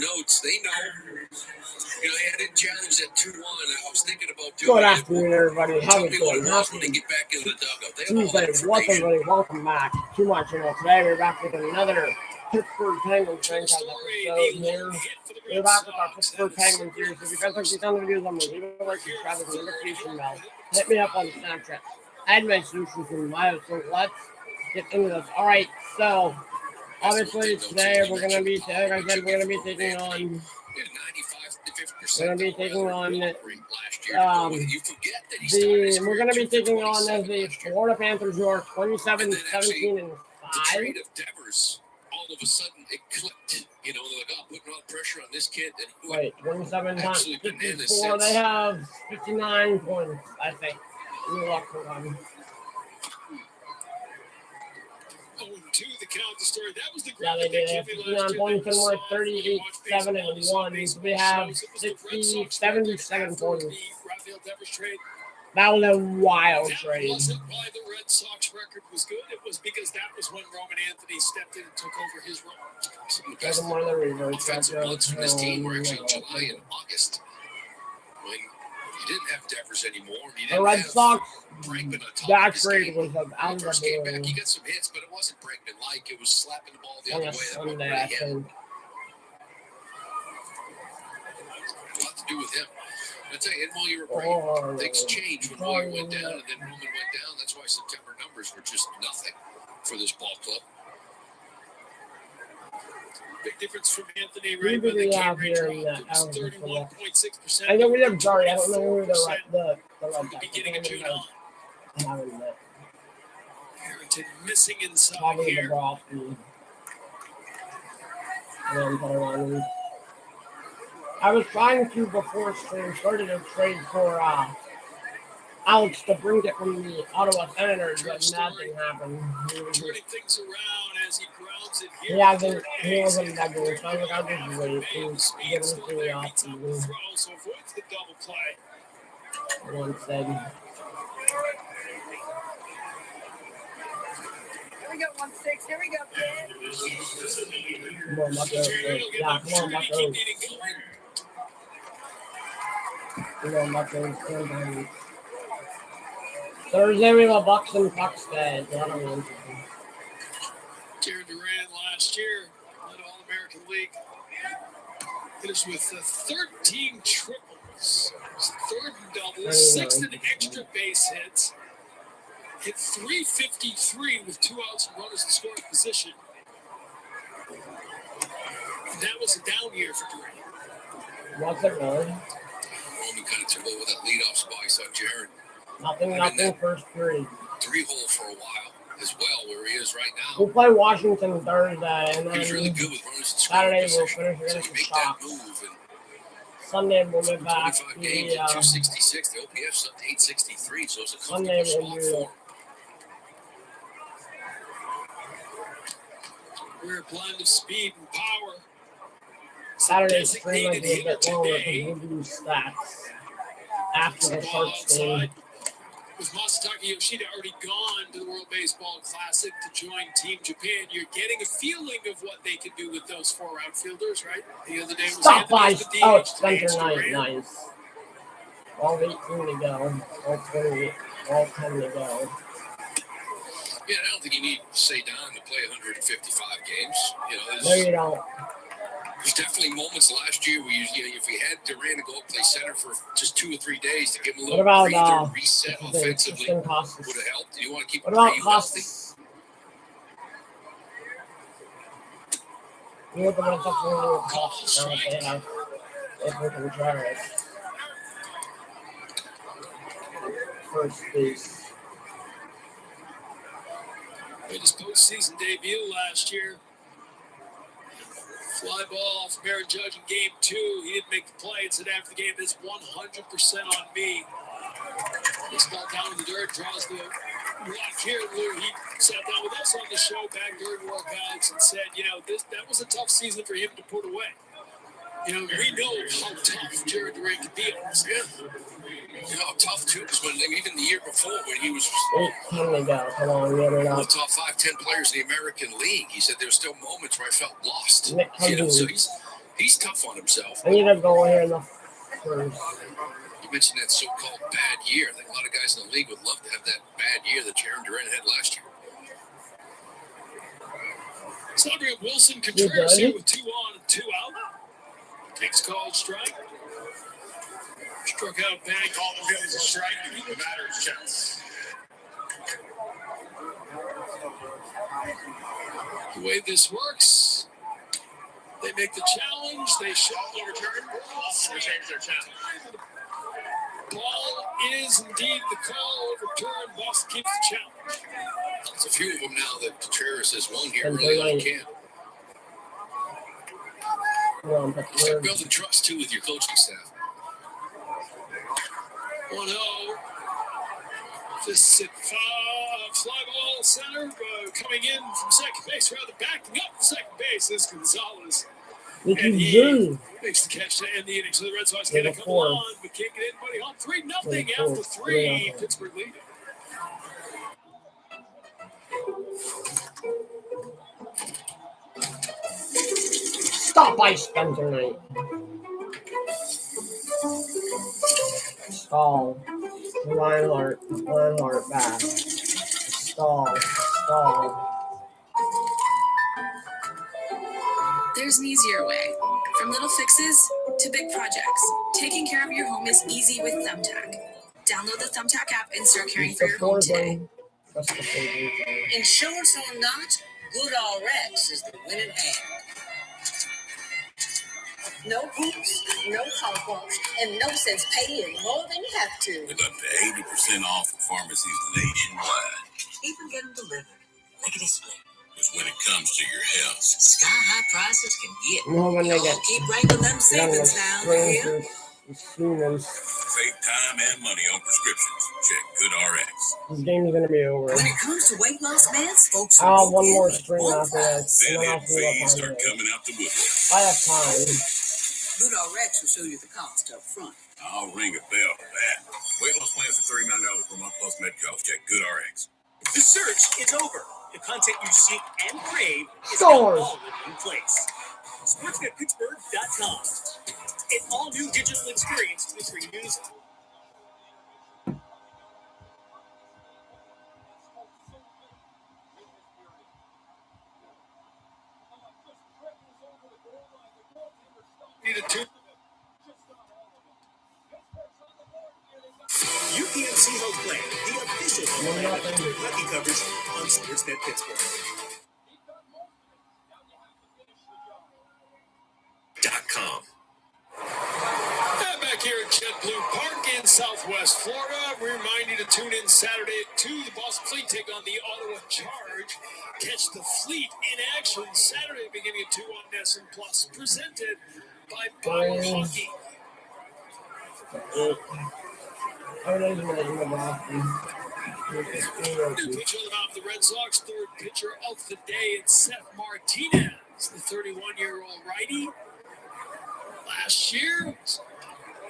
notes. They know. You know, they didn't challenge that 2-1. I was thinking about doing. Good afternoon, everybody. How Tell we me what doing? it was when they get back into the dugout. They have all Tuesday, that information. welcome back. Too much, today we're back with another Pittsburgh Penguins franchise episode here. We're back with our Pittsburgh Penguins here. So if you guys like these other videos, I'm going to leave a like, subscribe, and notification bell. Hit me up on Snapchat. Add my solutions in the bio. So let's get into this. All right, so obviously today we're going to be, like I said, we're going to be taking on. We're going to be taking on we're going to be taking on the Florida Panthers, who are 27, 17, and 5. All of a sudden, it clicked. You know, they're like, oh, putting all the pressure on this kid. And wait, 27 times 54. They have 59 points, I think. To the count, the story. That was the they did. They have 59 points, and we're 38, 7, and 1. So we have 77 points. That was a wild trade. That wasn't why the Red Sox record was good. It was because that was when Roman Anthony stepped in and took over his role. Some of the best offensive months from this team were actually in July and August. When you didn't have Devers anymore. The Red Sox, that trade was out first game back, he got some hits, but it wasn't Bregman-like. It was slapping the ball the other way. Sunday, I think. A lot to do with him. I tell you, Edmond, you were right. Things changed when Moyer went down and then Roman went down. That's why September numbers were just nothing for this ball club. Big difference from Anthony Ray when the K rate dropped. It was 31.6%. I know we have Jari. I don't know who the beginning of June on. Harrington missing inside probably here. I was trying to, before stream started, a trade for Alex to bring it from the Ottawa Senators, but that didn't happen. Turning things around as he grounds it here. He wasn't that good, so I was like, I'll just wait to get him to the off-season. So avoids the double play. One second. Here we go, 1-6. Here we go, kid. Come on, Bucko. Yeah, come on, Bucko. Come on, Bucko. Thursday we have a Bucks and Bucks day. Jared Duran last year led All-American League. Finished with 13 triples, 3rd and doubles, 6 in extra base hits. Hit 353 with 2 outs and runners in scoring position. And that was a down year for Duran. What's it really? Roman kind of took over that leadoff spot. I saw Jared. Nothing first period. 3-hole for a while as well, where he is right now. We'll play Washington Thursday, and then he's really good with runners in Saturday we'll scoring finish position. against So the make that Sox. move. And Sunday we'll get back to 25 games at 266. The OPS up to 863, so it's a Sunday comfortable spot for him. We're a blend of speed and power. Saturday's stream might be a bit longer because we'll do stats after the first game. With Masataka Yoshida already gone to the World Baseball Classic to join Team Japan, you're getting a feeling of what they can do with those 4 outfielders, right? The other day was Stop by. Oh, it's Spencer Spencer Knight. Nice. All 18 to go. All 20. All 10 to go. Yeah, I don't think you need Sedan to play 155 games. You know, No, you don't. There's definitely moments last year where if we had Duran to go play center for just 2 or 3 days to give him a little breather, reset offensively, would have helped. Do you want to keep what about Costas? You look at what's up with Costas now if they have. If we can try it. First base. Made his postseason debut last year. Fly ball off Aaron Judge in game 2. He didn't make the play and said after the game, "It's 100% on me." This ball down in the dirt, draws the walk here. He sat down with us on the show back during workouts and said, that was a tough season for him to put away. We know how tough Jared Duran can be on us. How tough, too, because even the year before when he was one of the top 5, 10 players in the American League, he said there were still moments where I felt lost. So He's tough on himself. I need a goal here in the first. You mentioned that so-called bad year. I think a lot of guys in the league would love to have that bad year that Jaron Durant had last year. Celebrate Wilson Contreras here with 2 on and 2 out. Takes called strike. Struck out back. Call the field as a strike. The batter checks. The way this works, they make the challenge. They shot the return. Retains their challenge. Ball is indeed the call overturned. Boston keeps the challenge. There's a few of them now that Contreras has won here early on in camp. Start building trust too with your coaching staff. 1-0. This is fly ball center coming in from second base, rather backing up from second base is Gonzalez. And he makes the catch to end the inning. So the Red Sox get a couple on, but can't get anybody home. 3-0 after 3. Pittsburgh leading. Stop by Spencer Knight. Stall. Reinhardt back. Stall. There's an easier way. From little fixes to big projects, taking care of your home is easy with Thumbtack. Download the Thumbtack app and start caring for your home today. Insurance or not, GoodRx is the winning hand. No hoops, no car wash, and no sense paying more than you have to. With up to 80% off at pharmacies nationwide. Even get them delivered. Lickety-split. Because when it comes to your health, sky-high prices can get. When they get Keep bringing them savings down here. save time and money on prescriptions. Check GoodRx. This game's gonna be over. When it comes to weight loss meds, folks. One more string after this. Then fees start coming out the woodwork. I have time. GoodRx will show you the cost up front. I'll ring a bell for that. Weight loss plans for $39 per month plus med costs. Check GoodRx. The search is over. The content you seek and crave is now all in one place. SportsNetPittsburgh.com. An all-new digital experience featuring news. UPMC Health Plan, the official plan of hockey coverage on Sportsnet Pittsburgh. .com. And back here at JetBlue Park in Southwest Florida, we remind you to tune in Saturday at 2. The Boston Fleet take on the Ottawa Charge. Catch the Fleet in action Saturday beginning at 2 on NESN Plus, presented by Bauer Hockey. New pitcher off the Red Sox, third pitcher of the day, it's Seth Martinez, the 31-year-old righty. Last year,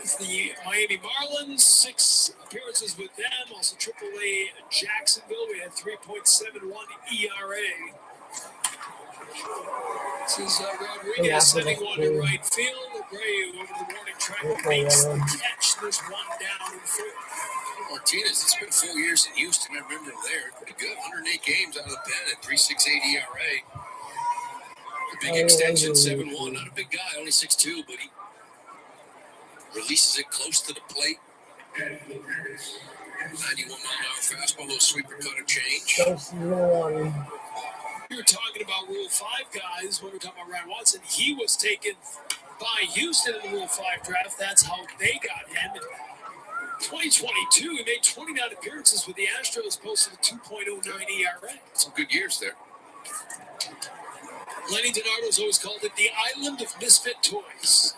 with the Miami Marlins, 6 appearances with them, also AAA Jacksonville. We had 3.71 ERA. This is Rodriguez sending one to right field. Abreu over the warning track makes the catch. There's one down in fourth. Martinez, it's been 4 years in Houston. I remember him there. Pretty good. 108 games out of the pen at 3.68 ERA. A big extension, 7-1. Not a big guy, only 6'2", but he releases it close to the plate. 91-mile-an-hour fastball, little sweeper cutter change. We were talking about Rule 5 guys when we were talking about Ryan Watson. He was taken by Houston in the Rule 5 draft. That's how they got him. In 2022, he made 29 appearances with the Astros, posted a 2.09 ERA. Some good years there. Lenny DiNardo's always called it the island of misfit toys.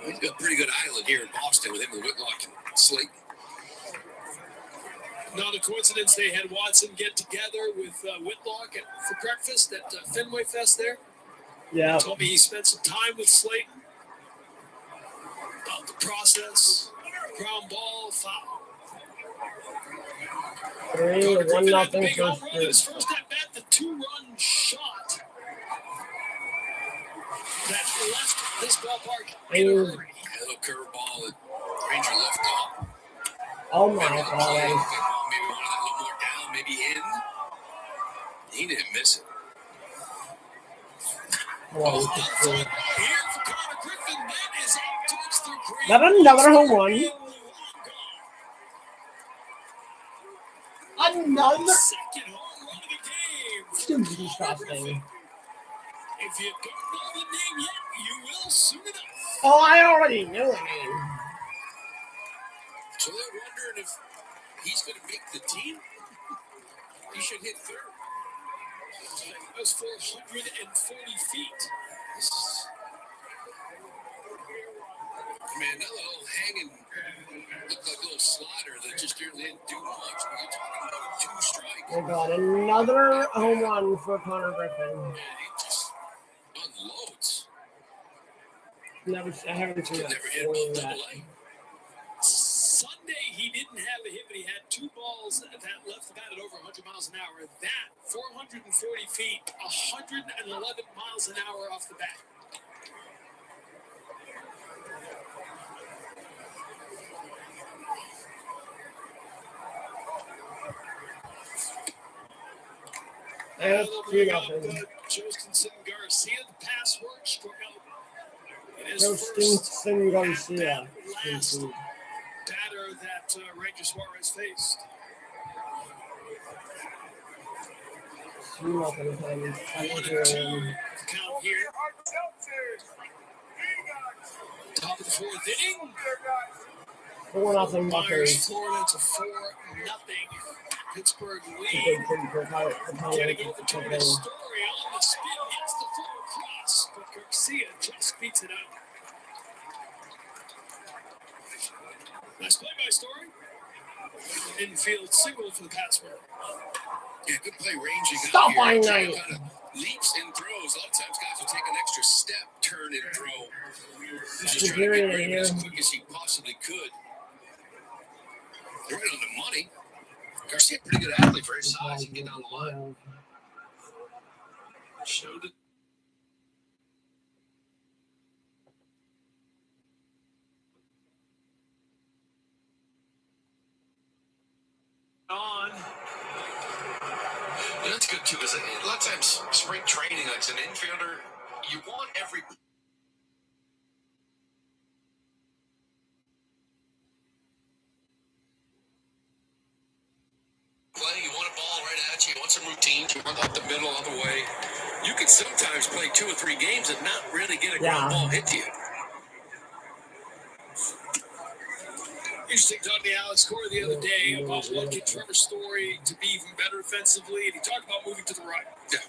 He's got a pretty good island here in Boston with him and Whitlock and Slayton. Not a coincidence they had Watson get together with Whitlock for breakfast at Fenway Fest there. Yeah. He told me he spent some time with Slayton about the process. Ground ball, foul. 1-0 His first at bat, the 2-run shot. that left this ballpark I in a mean, hurry. A little curveball that Ranger left off. oh my Maybe God. maybe wanted that a little more down, maybe in. He didn't miss it. Well, Here for Connor Griffin. That is up towards the green. Not another home run. Another. Second home run of the game. Seems disgusting. If you don't know the name yet, you will soon enough. Oh, I already knew the name. So they're wondering if he's going to make the team. He should hit third. That was 440 feet. Man, that little hanging looked like a little slider that just didn't do much. But you're talking about a 2-strike. We got another home run for Connor Griffin. Man, he just unloads. I haven't seen that Never hit before above yet. double-A. Sunday, he didn't have a hit, but he had 2 balls that left the bat at over 100 miles an hour. That, 440 feet, 111 miles an hour off the bat. That's 2-0. Justin Garcia, the password struck out. Justin Garcia. Last batter that Ranger Suarez faced. 2-0. Count here. Top of the 4th inning. 4-0 Myers, Buckers. Florida to 4-0. Pittsburgh lead. Getting over to the story on the spin, gets the throw across, but Garcia just beats it out. Nice play by Story. Infield single for the password. Yeah, good play ranging Stop out by here. night. Kind of leaps and throws. A lot of times guys will take an extra step, turn and throw. Just trying to get rid of it as quick as he possibly could. Right on the money. Garcia, pretty good athlete for his size. He can get down the line. Showed it. On. And that's good too, because a lot of times spring training, like as an infielder, you want every play. You want a ball right at you. You want some routines. You want up the middle, all the way. You can sometimes play 2 or 3 games and not really get a ground ball hit to you. Interesting talking to Alex Cora the other day about what get Trevor Story to be even better defensively, and he talked about moving to the right. Yeah.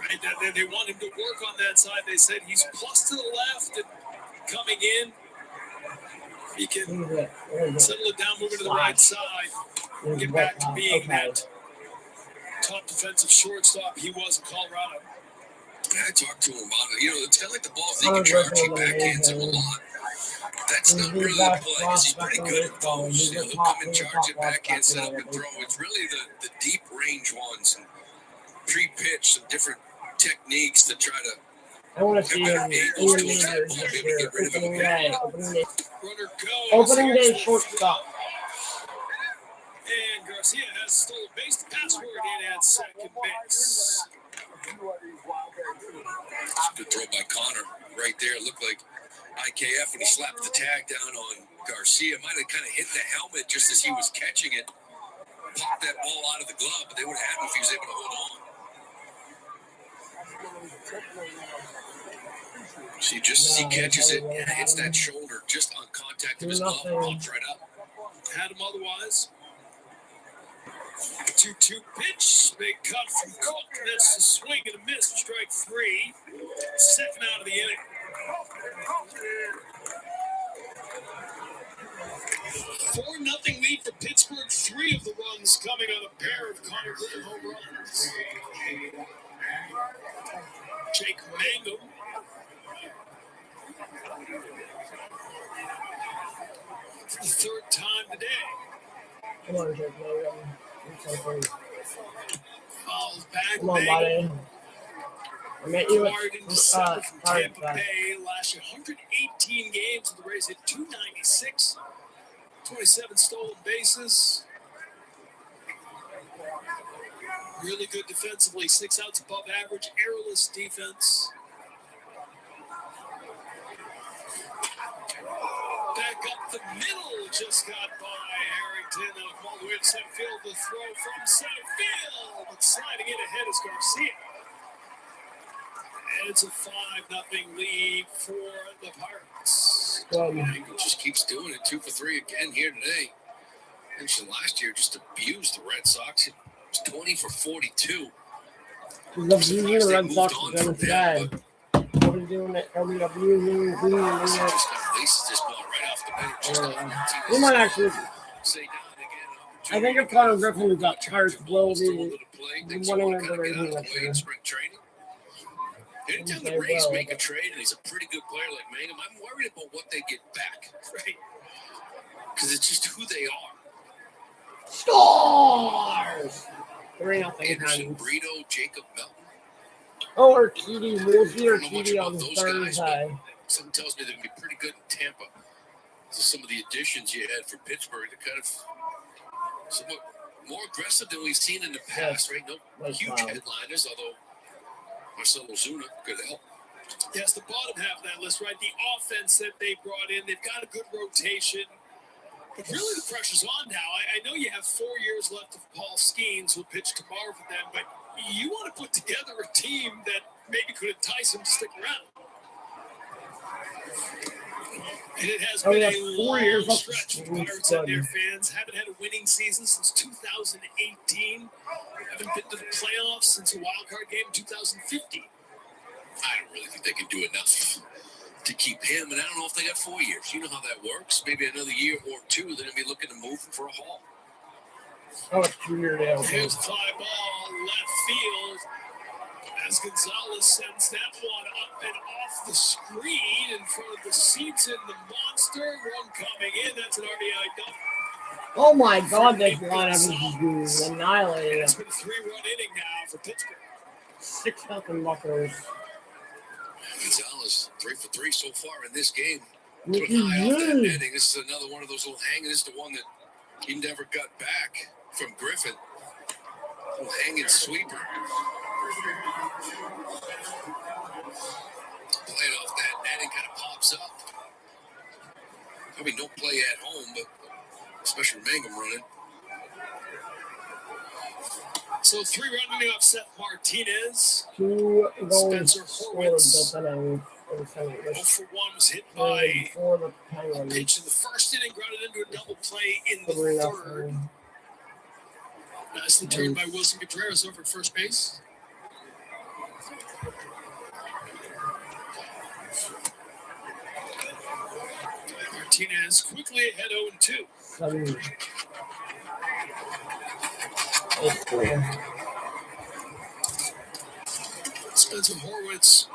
Right? They want him to work on that side. They said he's plus to the left and coming in. He can settle it down, moving to the right side, get back to being that top defensive shortstop he was in Colorado. I talked to him about it. You know, it's kind of like the ball thing. You charge, he backhands him a lot. That's not really the play, because he's pretty good at those. You know, he'll come and charge it, backhand, set up, and throw. It's really the deep range ones and pre-pitch, some different techniques to try to I want to see him in the majors this year. Opening day shortstop. And Garcia has stolen base. The password in at second base. Good throw by Connor right there. It looked like IKF when he slapped the tag down on Garcia. Might have kind of hit the helmet just as he was catching it. Popped that ball out of the glove, but they would have had him if he was able to hold on. See, just as he catches it, and hits that shoulder just on contact of his glove, pops right up. Had him otherwise. 2-2 pitch. Big cut from Cook. That's a swing and a miss for strike 3. Second out of the inning. 4-0 lead for Pittsburgh. 3 of the runs coming on a pair of Connor Griffin home runs. Jake Mangum. For the 3rd time today. Come on, Jake Mangum. Falls back. Come on, buddy. I met you Acquired in December from sorry, Tampa Bay. Last year, 118 games with the Rays, hit .296, 27 stolen bases. Really good defensively, 6 outs above average, errorless defense. Back up the middle, just got by Harrington. That'll come all the way to center field. The throw from center field, but sliding in ahead is Garcia. And it's a 5-0 lead for the Pirates. He just keeps doing it. 2 for 3 again here today. Mentioned last year, just abused the Red Sox. It was 20 for 42. He's abusing the Red Sox again today. What are you doing at abusing Just kind of laces this ball right off the bench. We might actually. Say down again. I think if Connor Griffin is up, Pirates will be winning the division this year. Spring training. Anytime the Rays make a trade and he's a pretty good player like Mangum, I'm worried about what they get back, right? Because it's just who they are. Stars! 3-0 Anderson, Brito, Jacob Melton. Oh, or TD. We'll see I or don't know much TD about on those Thursday. guys, but something tells me they're going to be pretty good in Tampa. So some of the additions you had for Pittsburgh, they're kind of somewhat more aggressive than we've seen in the past, right? No huge headliners, although Marcelo Ozuna could help. Yes, the bottom half of that list, right? The offense that they brought in, they've got a good rotation. But really, the pressure's on now. I know you have 4 years left of Paul Skeens, who'll pitch tomorrow for them, but you want to put together a team that maybe could entice him to stick around. And it has been a 4 years long stretch for Pirates and their fans. Haven't had a winning season since 2018. Haven't been to the playoffs since a wild card game in 2015. I don't really think they can do enough to keep him, and I don't know if they got 4 years. You know how that works. Maybe another year or two, they're going to be looking to move him for a haul. Oh, it's 2 year deal. Here's a fly ball, left field. As Gonzalez sends that one up and off the screen in front of the seats in the monster. One coming in. That's an RBI double. Oh my God, this lineup is annihilated. It's been a 3-run inning now for Pittsburgh. 6-0 Buckers. Gonzalez, 3 for 3 so far in this game. Look Took an eye off that at you. netting. This is another one of those little hanging. This is the one that he never got back from Griffin. Little hanging sweeper. Played off that netting, kind of pops up. Probably no play at home, but especially Mangum running. So 3-run inning off Seth Martinez. 2 goals Spencer scored Horwitz. the 0 for 1 was hit by for the a Penguins. pitch in the first inning, grounded into a double play in the 3-0. third. Nicely turned by Wilson Contreras over at first base. Martinez quickly ahead 0-2. 7. Spencer Horwitz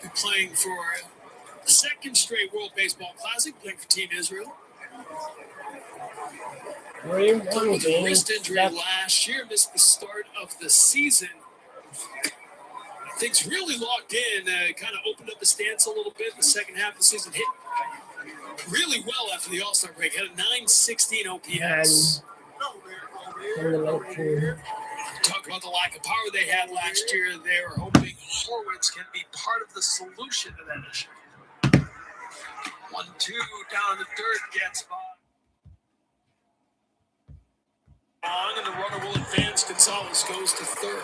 been playing for the second straight World Baseball Classic, playing for Team Israel. 3-1 With a game. wrist injury last year, missed the start of the season. Things really locked in, kind of opened up the stance a little bit in the second half of the season. Hit really well after the All-Star break. Had a .916 OPS. Talk about the lack of power they had last year. They were hoping Horwitz can be part of the solution to that issue. 1-2 down the dirt, gets by. And the runner will advance. Gonzalez goes to third.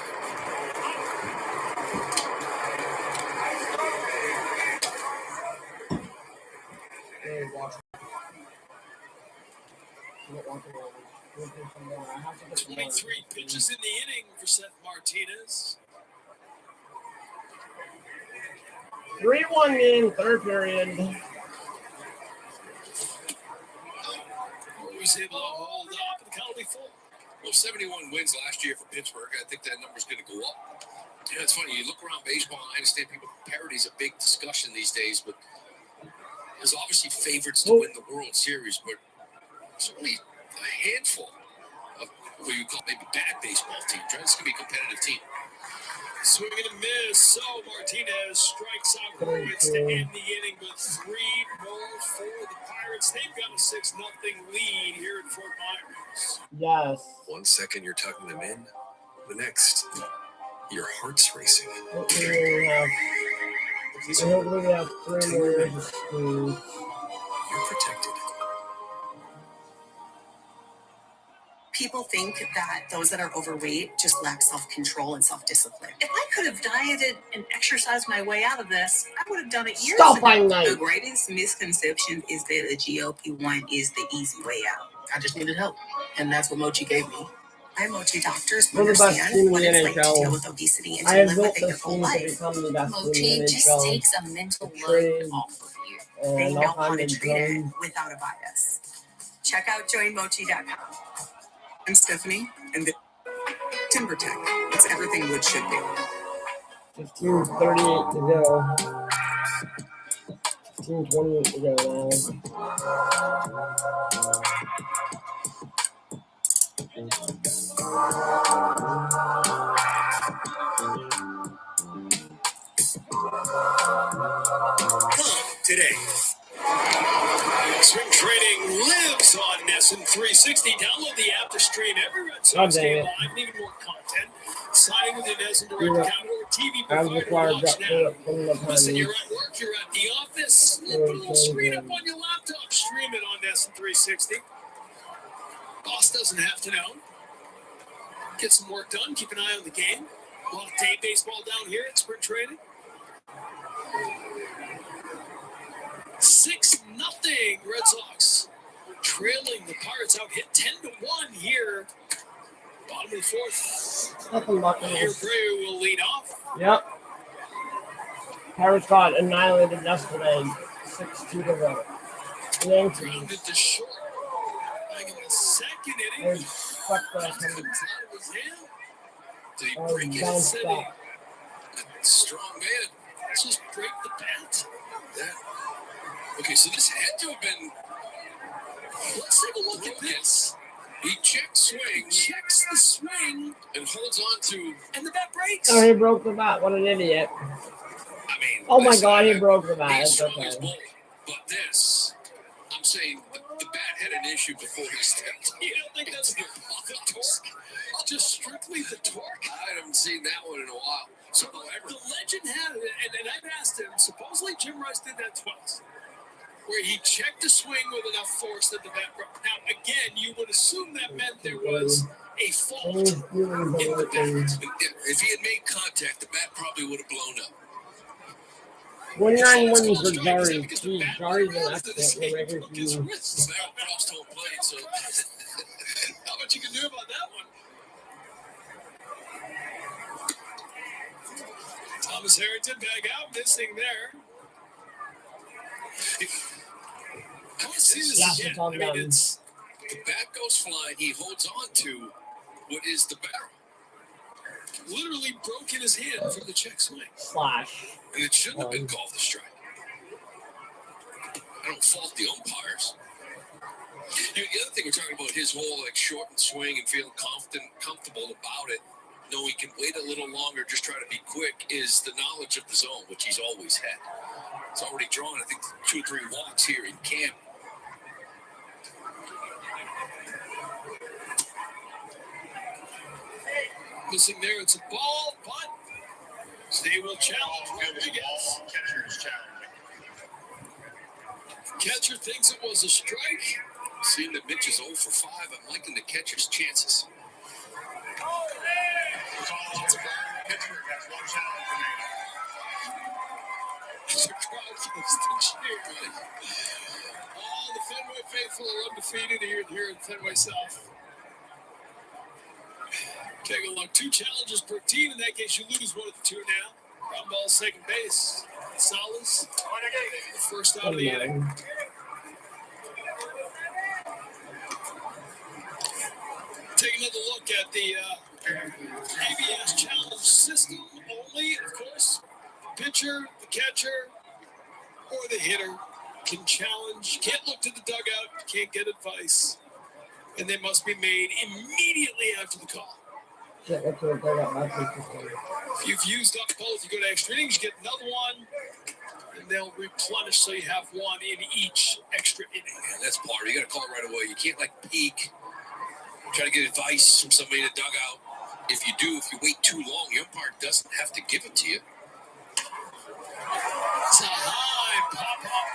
Three pitches in the inning for Seth Martinez. 3-1 game, third period. Always able to hold up, and the count will be full. Well, 71 wins last year for Pittsburgh. I think that number's going to go up. You know, it's funny. You look around baseball, and I understand people, parity's a big discussion these days, but there's obviously favorites to win the World Series, but there's only a handful of what you call maybe bad baseball teams, right? It's going to be a competitive team. Swing and a miss. So Martinez strikes out Horowitz to end the inning, but 3 more for the Pirates. They've got a 6-0 lead here at Fort Myers. Yes. 1 second you're tucking them in, the next your heart's racing. Hopefully we have 3 more years of school. You're protected. People think that those that are overweight just lack self-control and self-discipline. If I could have dieted and exercised my way out of this, I would have done it years ago. The greatest misconception is that a GLP-1 is the easy way out. I just needed help, and that's what Mochi gave me. My Mochi doctors understand what it's like to deal with obesity and to live with it your whole life. Mochi just takes a mental load off of you. They know how to treat it without a bias. Check out joinmochi.com. I'm Stephanie, and the Timber Tech. It's everything wood should be. 15:38 to go. 15:28 to go Today. Spring training lives on NESN 360. Download the app to stream every Red Sox game live and even more content. Sign in with your NESN Direct account or TV provider. Watch now. Listen, you're at work, you're at the office. Put a little screen up on your laptop. Stream it on NESN 360. Boss doesn't have to know. Get some work done. Keep an eye on the game. A lot of day baseball down here at spring training. 6-0 Red Sox trailing the Pirates out, hit 10-1 here. Bottom of the fourth. Here Breu will lead off. Yep. Pirates got annihilated yesterday. 6-2 to go. Grounded to short. Back in the second inning. Did he break it? Strong man. Let's just break the bat. Okay, so this had to have been. Let's take a look at this. He checks the swing, and holds on to, and the bat breaks. Oh, he broke the bat. What an idiot. I mean, oh my God, he broke the bat. He's strong as bull, but this, I'm saying the bat had an issue before he stepped. You don't think that's the torque? Just strictly the torque? I haven't seen that one in a while. So the legend had it, and I've asked him, supposedly Jim Rice did that twice, where he checked the swing with enough force that the bat broke. Now, again, you would assume that meant there was a fault in the bat. If he had made contact, the bat probably would have blown up. 29 wins for Jari. Jari's an excellent His wrists now crossed home plate, so how much you can do about that one? Thomas Harrington back out, missing there. I want to see this again. I mean, it's the bat goes flying. He holds on to what is the barrel. Literally broke in his hand from the check swing. Slash. And it shouldn't have been called a strike. I don't fault the umpires. The other thing we're talking about, his whole shortened swing and feeling comfortable about it, know he can wait a little longer, just try to be quick, is the knowledge of the zone, which he's always had. He's already drawn, I think, 2 or 3 walks here in camp. Missing there, it's a ball, but they will challenge Rodriguez. Catcher thinks it was a strike. Seeing that Mitch is 0 for 5, I'm liking the catcher's chances. All the Fenway faithful are undefeated here in Fenway South. Take a look. 2 challenges per team. In that case, you lose one of the 2 now. Ground ball, second base. Salas, the first out of the inning. Take another look at the ABS challenge system. Only, of course, pitcher, the catcher, or the hitter can challenge. Can't look to the dugout. Can't get advice. And they must be made immediately after the call. Shit, that's what I got last week. If you've used up both, you go to extra innings, you get another one, and they'll replenish so you have one in each extra inning. Yeah, that's part. You got to call it right away. You can't peek, try to get advice from somebody in the dugout. If you do, if you wait too long, your umpire doesn't have to give it to you. It's a high pop-up.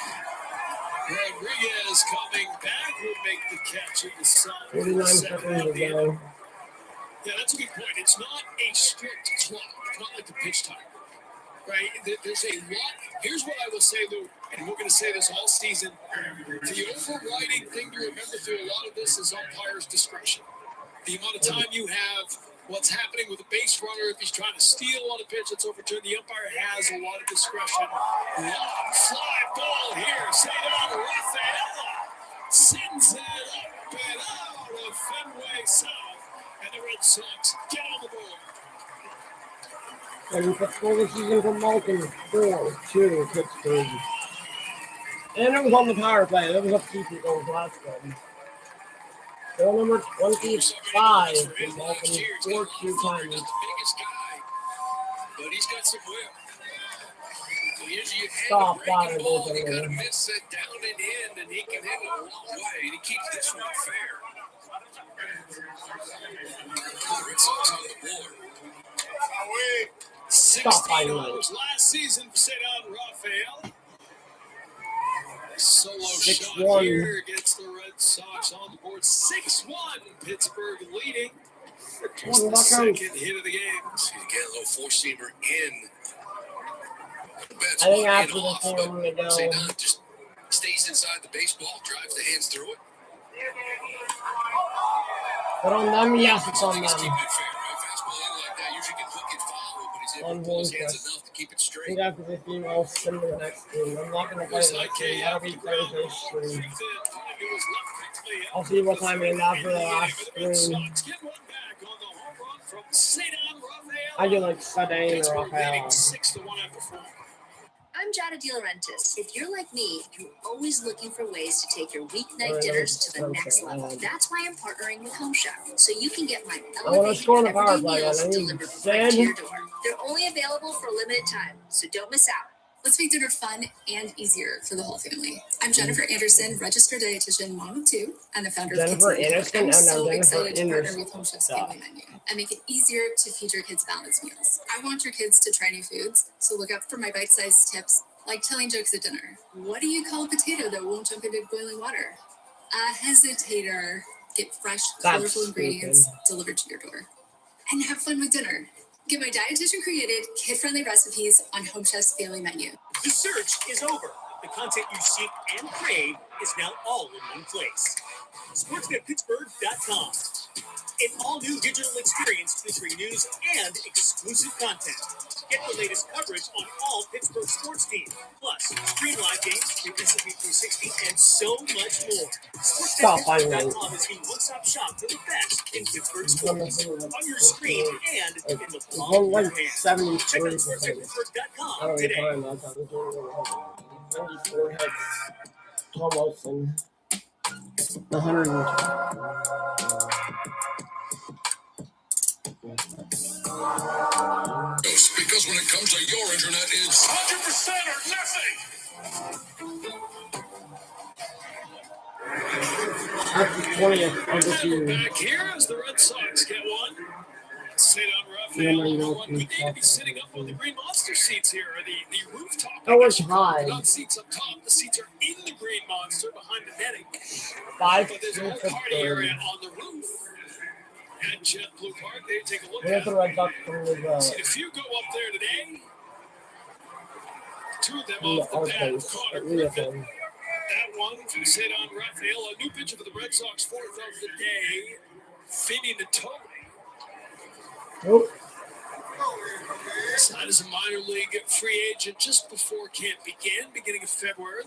Rodriguez coming back will make the catch in the sun. 49 seconds to go. Yeah, that's a good point. It's not a strict clock. It's not like the pitch timer, right? There's a lot. Here's what I will say, Lou, and we're going to say this all season. The overriding thing to remember through a lot of this is umpire's discretion. The amount of time you have, what's happening with a base runner, if he's trying to steal on a pitch that's overturned, the umpire has a lot of discretion. Long fly ball here. Cedar Rafaela sends it up and out of Fenway South. And the Red Sox get on the board. And the score this season for Malkin, 4-2 Pittsburgh. And it was on the power play. It was up 2 goals last game. Goal number 25 for Malkin, 4-2 time. Biggest guy, but he's got some whip. So usually Stop you that. ball, you got to miss it down and in, and he can hit it a long way. And he keeps this one fair. The Red Sox on the board. 16 homers last season for Cedar Rafael. Solo shot here gets the Red Sox on the board. 6-1. Pittsburgh leading. It's the second hit of the game. See, again, a little four-seamer in. I think after this one, I'm going to go. Just stays inside the baseball, drives the hands through it. But on them, yes, it's on them. He's keeping it fair, right? Fastball in like that, usually can hook and follow, but he's able to pull his hands enough to keep it I straight. think after this game, I'll send to the next game. I'm not going to play the next game. That'll be Thursday stream. I'll see what time it is after the last stream. I do like Sudane or Rafael. I'm Jada De Laurentiis. If you're like me, you're always looking for ways to take your weeknight dinners to the next level. That's why I'm partnering with Home Chef, so you can get my elevated everyday meals delivered right to your door. They're only available for a limited time, so don't miss out. Let's make dinner fun and easier for the whole family. I'm Jennifer Anderson, registered dietitian, mom of 2, and the founder of Kids Meal. I'm so excited to partner with Home Chef's Family Menu and make it easier to feed your kids balanced meals. I want your kids to try new foods, so look out for my bite-sized tips, like telling jokes at dinner. What do you call a potato that won't jump into boiling water? A hesitator. Get fresh, colorful ingredients delivered to your door. And have fun with dinner. Get my dietitian-created, kid-friendly recipes on Home Chef's Family Menu. The search is over. The content you seek and crave is now all in one place. SportsNetPittsburgh.com. An all-new digital experience featuring news and exclusive content. Get the latest coverage on all Pittsburgh sports teams. Plus, stream live games, SB 360, and so much more. SportsNetPittsburgh.com is the one-stop shop for the best in Pittsburgh sports. On your screen and in the palm of your hand. Check out SportsNetPittsburgh.com today. 94 hits. Tom Wilson. 102. Because when it comes to your internet, it's 100% or nothing. That's the 20th of the season. Back here as the Red Sox get one. Cedar Rafael on one. We need to be sitting up on the Green Monster seats here, or the rooftop. Oh, it's high. Not seats up top. The seats are in the Green Monster behind the netting. 5 But there's a whole party area on the roof. And JetBlue Park, they take a look Here's at the it. Red Sox from the See, if you go up there today, 2 of them our off the bat, place Connor at Griffin. Leofin. That one from Cedar Rafael, a new pitcher for the Red Sox, 4th of the day, Vinny Natoli. Nope. Signed as a minor league free agent just before camp began, beginning of February.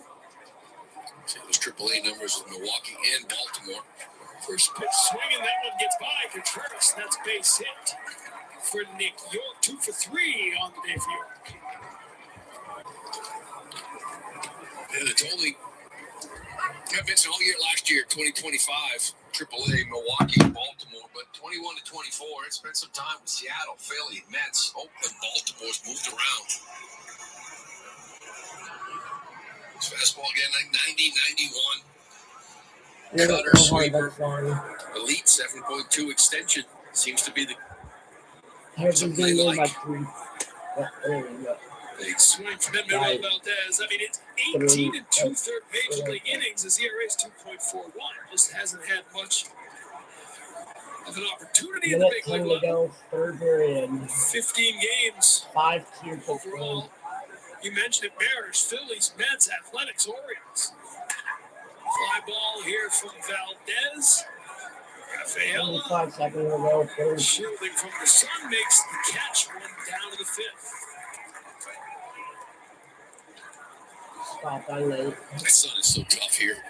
see those AAA numbers with Milwaukee and Baltimore. First pitch swinging, that one gets by Contreras. That's base hit for Nick York. 2 for 3 on the day for York. And Natoli, I mentioned all year last year, 2025, AAA, Milwaukee, and Baltimore, but 21-24. It spent some time with Seattle, Philly, Mets, Oakland, Baltimore's moved around. It's fastball again, like 90, 91. Cutter sweeper. Elite 7.2 extension seems to be the something they like. Big swing from Edmundo Valdez. I mean, it's 18 and 2/3 major league innings. His ERA is 2.41. Just hasn't had much of an opportunity in the big league level. Third period. 15 games 5-2 overall. You mentioned it: Mariners, Phillies, Mets, Athletics, Orioles. Fly ball here from Valdez. Rafaela, 5 seconds ago. shielding from the sun, makes the catch, one down to the fifth. Stop by late. The sun is so tough here.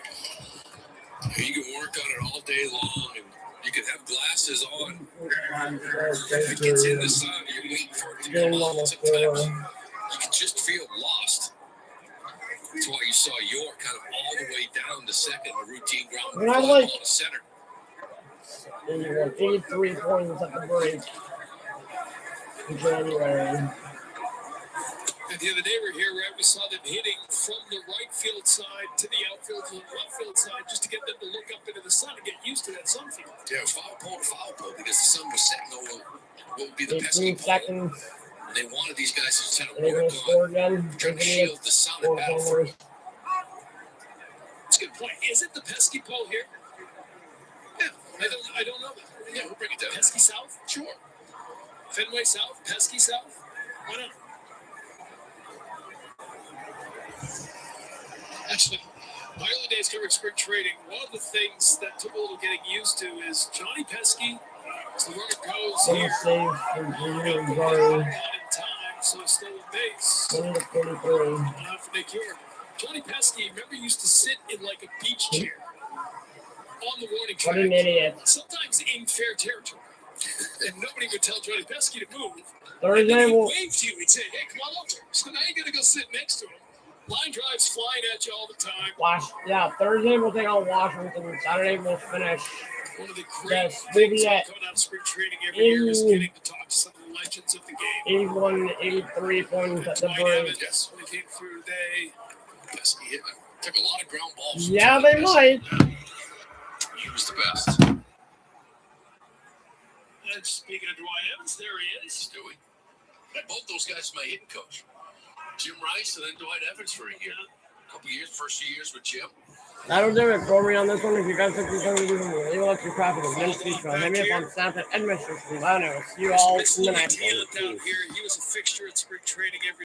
You can work on it all day long, and you can have glasses on. If it gets in the sun, you're waiting for it to come on. Sometimes you can just feel lost. That's why you saw York kind of all the way down to second, a routine ground ball to center. 83 points at the break in January. And the other day we were here, right? We saw them hitting from the right field side to the outfield to the left field side, just to get them to look up into the sun and get used to that sun field. Yeah, foul pole, because the sun was setting over what would be the pesky 18 seconds. pole. And they wanted these guys to kind of They're going work to score on again. trying to shield the sun at battle for it. That's a good point. Is it the pesky pole here? Yeah, I don't know that. Yeah, we'll bring it down. Pesky South? Sure. Fenway South? Pesky South? Why not? Actually, my early days covering spring trading, one of the things that took a little getting used to is Johnny Pesky, as the runner goes here, Save from Junior Garden. not in time, so it's still a base. 20-43. Not for Nick York. Johnny Pesky, remember, used to sit in like a beach chair on the warning track. What an idiot. Sometimes in fair territory. And nobody would tell Johnny Pesky to move. Thursday And he'd will wave to you. He'd say, hey, come on over. So now you're going to go sit next to him. Line drives flying at you all the time. Thursday we'll take on Washington. Saturday we'll finish. One of the great Yes, we'll things be at coming out of spring training every year is getting to talk to some of the legends of the game. 81, 83 points at the Dwight break. Evans, when he came through today. Pesky hit, took a lot of ground balls. Yeah, they might. He was the best. And speaking of Dwight Evans, there he is. Stewie. Both those guys are my hitting coach. Jim Rice and then Dwight Evans for a year. A couple years, first few years with Jim. That'll do it for me on this one. If you guys think you're going to do something, leave a like, subscribe to the Ministry Show. Hit me up on Snap at Edmund. I know. See you all in the next one. Down here, he was a fixture at spring training every